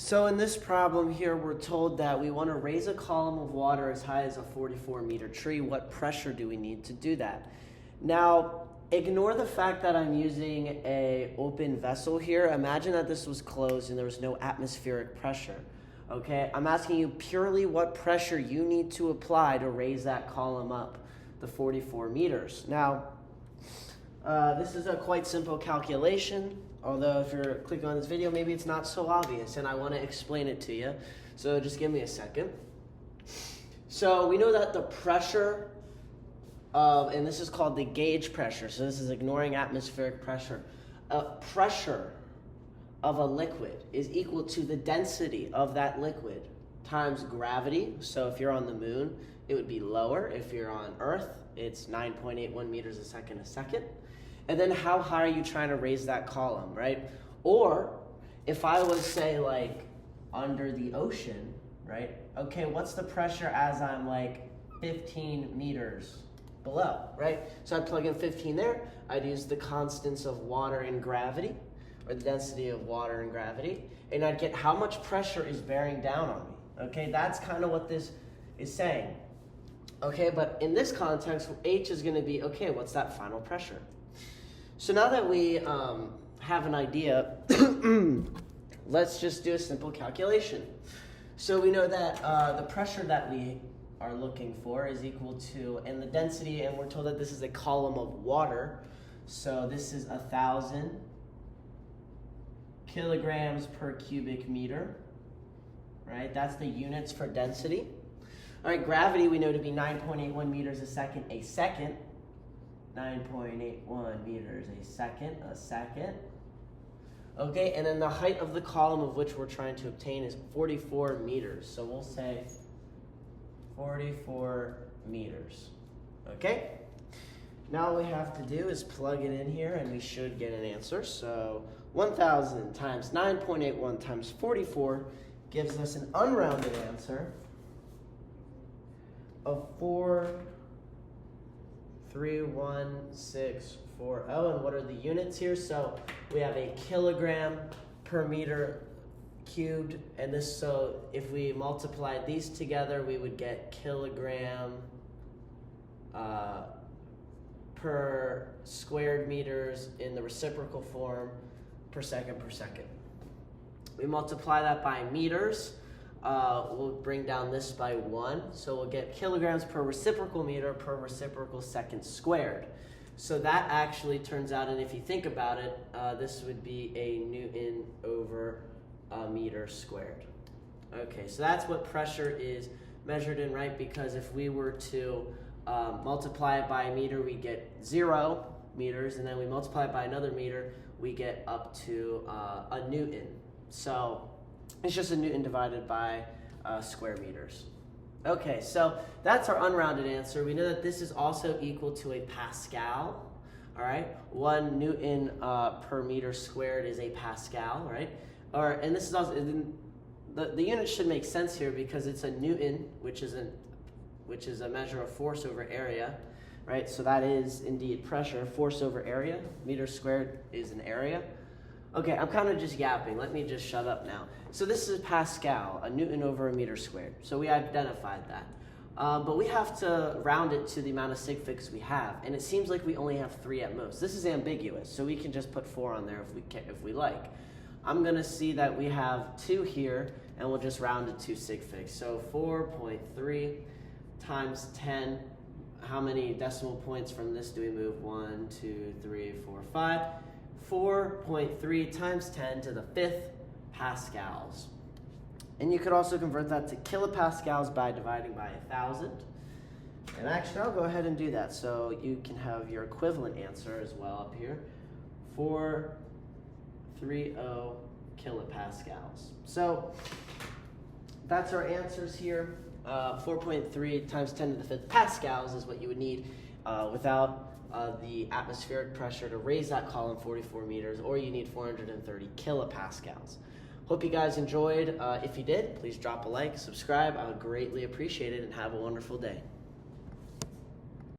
So in this problem here, we're told that we want to raise a column of water as high as a 44-meter tree. What pressure do we need to do that? Now, ignore the fact that I'm using an open vessel here. Imagine that this was closed and there was no atmospheric pressure. Okay, I'm asking you purely what pressure you need to apply to raise that column up, the 44 meters. Now, this is a quite simple calculation, although if you're clicking on this video, maybe it's not so obvious, and I want to explain it to you. So just give me a second. So we know that the pressure of, and this is called the gauge pressure, so this is ignoring atmospheric pressure. Pressure of a liquid is equal to the density of that liquid times gravity. So if you're on the moon, it would be lower. If you're on Earth, it's 9.81 meters a second. And then how high are you trying to raise that column, right? Or if I was, say, like under the ocean, right? Okay, what's the pressure as I'm like 15 meters below, right? So I'd plug in 15 there. I'd use the constants of water and gravity, or the density of water and gravity, and I'd get how much pressure is bearing down on me. Okay, that's kind of what this is saying. Okay, but in this context, H is gonna be, okay, what's that final pressure? So now that we have an idea, let's just do a simple calculation. So we know that the pressure that we are looking for is equal to, and the density, and we're told that this is a column of water, so this is 1,000 kilograms per cubic meter, right? That's the units for density. All right, gravity we know to be 9.81 meters a second. 9.81 meters a second. Okay, and then the height of the column of which we're trying to obtain is 44 meters. So we'll say 44 meters, okay? Now all we have to do is plug it in here and we should get an answer. So 1,000 times 9.81 times 44 gives us an unrounded answer of 4.31640. And what are the units here? So we have a kilogram per meter cubed, and this, so if we multiplied these together, we would get kilogram per squared meters in the reciprocal form per second. We multiply that by meters, we'll bring down this by 1, so we'll get kilograms per reciprocal meter per reciprocal second squared. So that actually turns out, and if you think about it, this would be a Newton over a meter squared. Okay, so that's what pressure is measured in, right? Because if we were to multiply it by a meter, we get 0 meters, and then we multiply it by another meter, we get up to a Newton. So it's just a Newton divided by square meters. Okay, so that's our unrounded answer. We know that this is also equal to a Pascal, all right? 1 Newton per meter squared is a Pascal, right? And this is also, the unit should make sense here because it's a Newton, which is a measure of force over area, right? So that is indeed pressure. Force over area, meter squared is an area. Okay, I'm kind of just yapping. Let me just shut up now. So this is Pascal, a Newton over a meter squared. So we identified that. But we have to round it to the amount of sig figs we have. And it seems like we only have 3 at most. This is ambiguous, so we can just put 4 on there if we like. I'm going to see that we have 2 here, and we'll just round it to sig figs. So 4.3 times 10. How many decimal points from this do we move? 1, 2, 3, 4, 5. 4.3 times 10 to the 5th pascals. And you could also convert that to kilopascals by dividing by 1,000. And actually, I'll go ahead and do that so you can have your equivalent answer as well up here. 430 kilopascals. So that's our answers here. 4.3 times 10 to the 5th pascals is what you would need without the atmospheric pressure to raise that column 44 meters, or you need 430 kilopascals. Hope you guys enjoyed. If you did, please drop a like, subscribe. I would greatly appreciate it, and have a wonderful day.